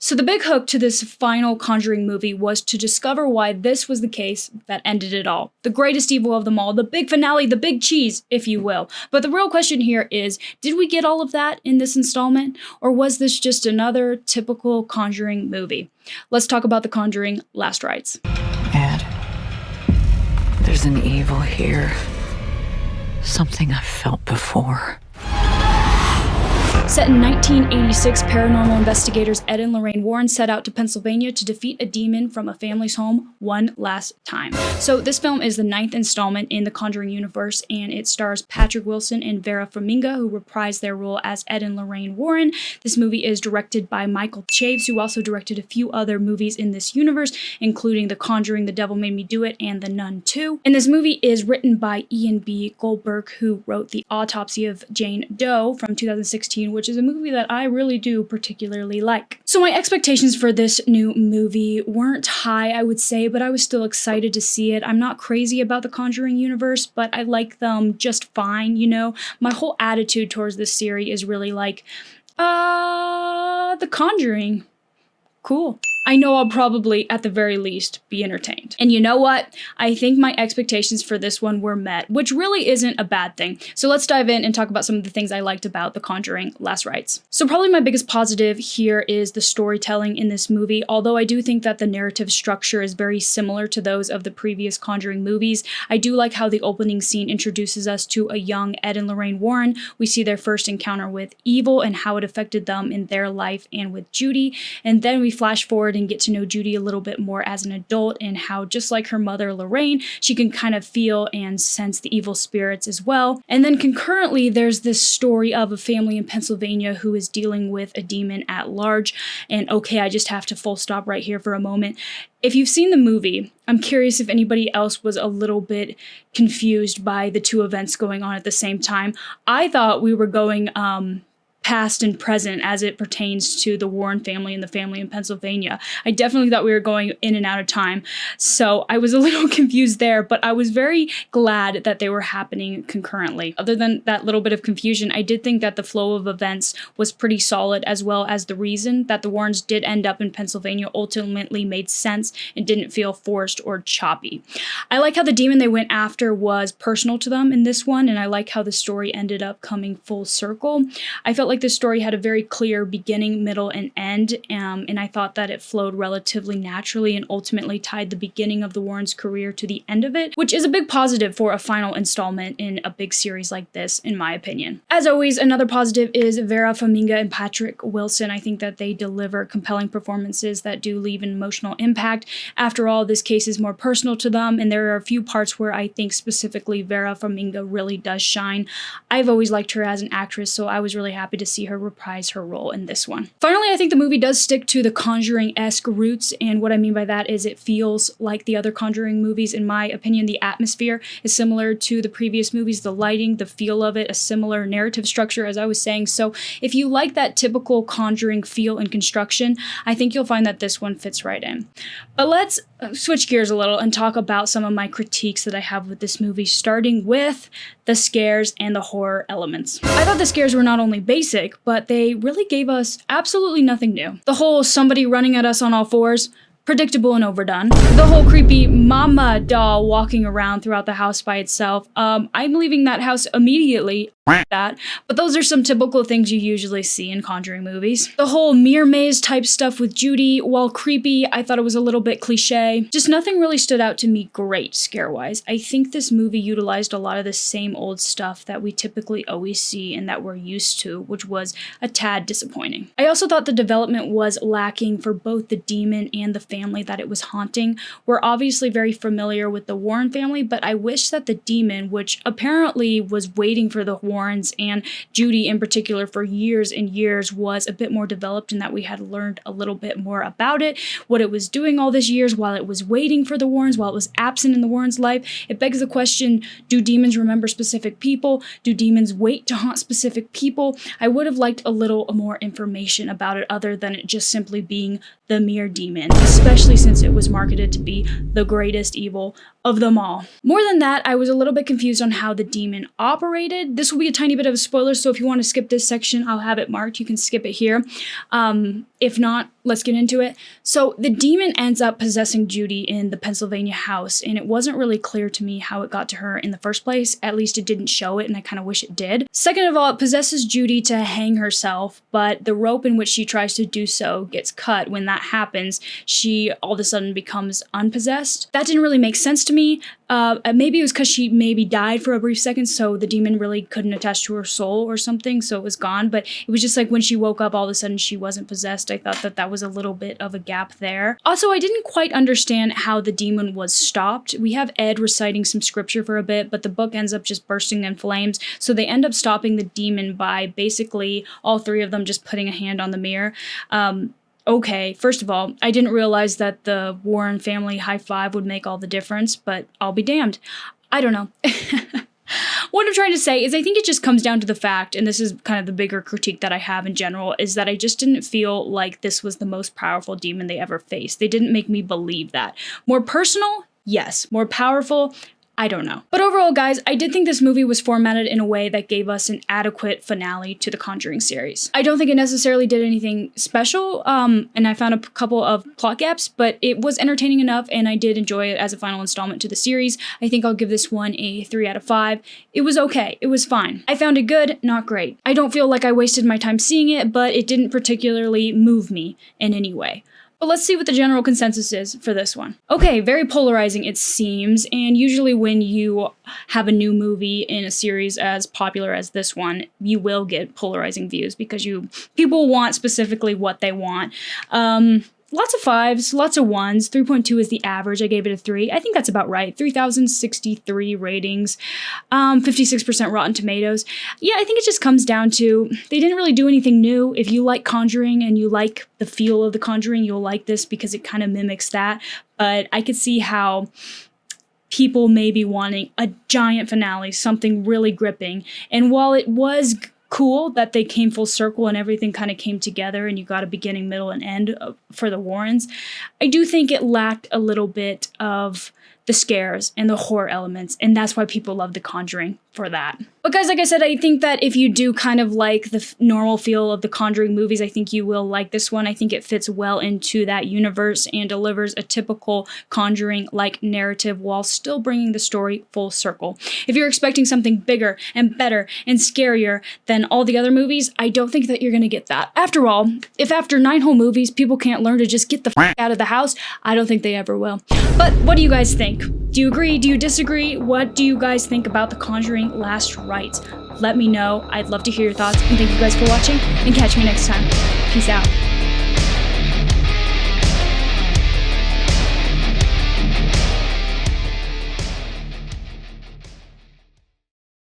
So the big hook to this final Conjuring movie was to discover why this was the case that ended it all. The greatest evil of them all, the big finale, the big cheese, if you will. But the real question here is, did we get all of that in this installment? Or was this just another typical Conjuring movie? Let's talk about The Conjuring Last Rites. Ed, there's an evil here. Something I've felt before. Set in 1986, paranormal investigators Ed and Lorraine Warren set out to Pennsylvania to defeat a demon from a family's home one last time. So this film is the 9th installment in the Conjuring Universe, and it stars Patrick Wilson and Vera Farmiga, who reprise their role as Ed and Lorraine Warren. This movie is directed by Michael Chaves, who also directed a few other movies in this universe, including The Conjuring, The Devil Made Me Do It, and The Nun 2. And this movie is written by Ian Goldberg, who wrote The Autopsy of Jane Doe from 2016, which is a movie that I really do particularly like. So my expectations for this new movie weren't high, I would say, but I was still excited to see it. I'm not crazy about the Conjuring universe, but I like them just fine, you know? My whole attitude towards this series is really like, The Conjuring. Cool. I know I'll probably, at the very least, be entertained. And you know what? I think my expectations for this one were met, which really isn't a bad thing. So let's dive in and talk about some of the things I liked about The Conjuring Last Rites. So probably my biggest positive here is the storytelling in this movie, although I do think that the narrative structure is very similar to those of the previous Conjuring movies. I do like how the opening scene introduces us to a young Ed and Lorraine Warren. We see their first encounter with evil and how it affected them in their life and with Judy, and then we flash forward and get to know Judy a little bit more as an adult, and how, just like her mother Lorraine, she can kind of feel and sense the evil spirits as well. And then concurrently, there's this story of a family in Pennsylvania who is dealing with a demon at large. And okay, I just have to full stop right here for a moment. If you've seen the movie, I'm curious if anybody else was a little bit confused by the two events going on at the same time. I thought we were going past and present as it pertains to the Warren family and the family in Pennsylvania. I definitely thought we were going in and out of time, so I was a little confused there, but I was very glad that they were happening concurrently. Other than that little bit of confusion, I did think that the flow of events was pretty solid, as well as the reason that the Warrens did end up in Pennsylvania ultimately made sense and didn't feel forced or choppy. I like how the demon they went after was personal to them in this one, and I like how the story ended up coming full circle. I felt like this story had a very clear beginning, middle, and end, and I thought that it flowed relatively naturally and ultimately tied the beginning of the Warrens' career to the end of it, which is a big positive for a final installment in a big series like this, in my opinion. As always, another positive is Vera Farmiga and Patrick Wilson. I think that they deliver compelling performances that do leave an emotional impact. After all, this case is more personal to them, and there are a few parts where I think specifically Vera Farmiga really does shine. I've always liked her as an actress, so I was really happy to see her reprise her role in this one. Finally, I think the movie does stick to the Conjuring-esque roots, and what I mean by that is it feels like the other Conjuring movies. In my opinion, the atmosphere is similar to the previous movies, the lighting, the feel of it, a similar narrative structure, as I was saying. So if you like that typical Conjuring feel and construction, I think you'll find that this one fits right in. But let's switch gears a little and talk about some of my critiques that I have with this movie, starting with the scares and the horror elements. I thought the scares were not only basic, but they really gave us absolutely nothing new. The whole somebody running at us on all fours, predictable and overdone. The whole creepy mama doll walking around throughout the house by itself. I'm leaving that house immediately. That, but those are some typical things you usually see in Conjuring movies. The whole mirror maze type stuff with Judy, while creepy, I thought it was a little bit cliche. Just nothing really stood out to me great scare-wise. I think this movie utilized a lot of the same old stuff that we typically always see and that we're used to, which was a tad disappointing. I also thought the development was lacking for both the demon and the family that it was haunting. We're obviously very familiar with the Warren family, but I wish that the demon, which apparently was waiting for the Warrens and Judy in particular for years and years, was a bit more developed and that we had learned a little bit more about it, what it was doing all these years while it was waiting for the Warrens, while it was absent in the Warrens' life. It begs the question, do demons remember specific people? Do demons wait to haunt specific people? I would have liked a little more information about it other than it just simply being the mere demon, especially since it was marketed to be the greatest evil of them all. More than that, I was a little bit confused on how the demon operated. This will be a tiny bit of a spoiler, so if you want to skip this section, I'll have it marked. You can skip it here. If not, let's get into it. So the demon ends up possessing Judy in the Pennsylvania house, and it wasn't really clear to me how it got to her in the first place. At least it didn't show it, and I kind of wish it did. Second of all, it possesses Judy to hang herself, but the rope in which she tries to do so gets cut. When that happens, she all of a sudden becomes unpossessed. That didn't really make sense to me. Maybe it was because she maybe died for a brief second, so the demon really couldn't attach to her soul or something, so it was gone. But it was just like when she woke up, all of a sudden she wasn't possessed. I thought that was a little bit of a gap there. Also, I didn't quite understand how the demon was stopped. We have Ed reciting some scripture for a bit, but the book ends up just bursting in flames, so they end up stopping the demon by basically all three of them just putting a hand on the mirror. Okay, first of all, I didn't realize that the Warren family high five would make all the difference, but I'll be damned. I don't know. What I'm trying to say is I think it just comes down to the fact, and this is kind of the bigger critique that I have in general, is that I just didn't feel like this was the most powerful demon they ever faced. They didn't make me believe that. More personal? Yes. More powerful? I don't know. But overall, guys, I did think this movie was formatted in a way that gave us an adequate finale to the Conjuring series. I don't think it necessarily did anything special, and I found a couple of plot gaps, but it was entertaining enough, and I did enjoy it as a final installment to the series. I think I'll give this one a 3 out of 5. It was okay. It was fine. I found it good, not great. I don't feel like I wasted my time seeing it, but it didn't particularly move me in any way. But let's see what the general consensus is for this one. Okay, very polarizing it seems, and usually when you have a new movie in a series as popular as this one, you will get polarizing views because people want specifically what they want. Lots of 5s, lots of 1s. 3.2 is the average. I gave it a 3. I think that's about right. 3,063 ratings, 56% Rotten Tomatoes. Yeah, I think it just comes down to they didn't really do anything new. If you like Conjuring and you like the feel of the Conjuring, you'll like this because it kind of mimics that. But I could see how people may be wanting a giant finale, something really gripping. And while it was cool that they came full circle and everything kind of came together and you got a beginning, middle, and end for the Warrens, I do think it lacked a little bit of the scares and the horror elements, and that's why people love The Conjuring for that. But guys, like I said, I think that if you do kind of like the normal feel of the Conjuring movies, I think you will like this one. I think it fits well into that universe and delivers a typical Conjuring-like narrative while still bringing the story full circle. If you're expecting something bigger and better and scarier than all the other movies, I don't think that you're gonna get that. After all, if after 9 whole movies people can't learn to just get the f*** out of the house, I don't think they ever will. But what do you guys think? Do you agree? Do you disagree? What do you guys think about The Conjuring Last Rites? Let me know. I'd love to hear your thoughts, and thank you guys for watching, and catch me next time. Peace out.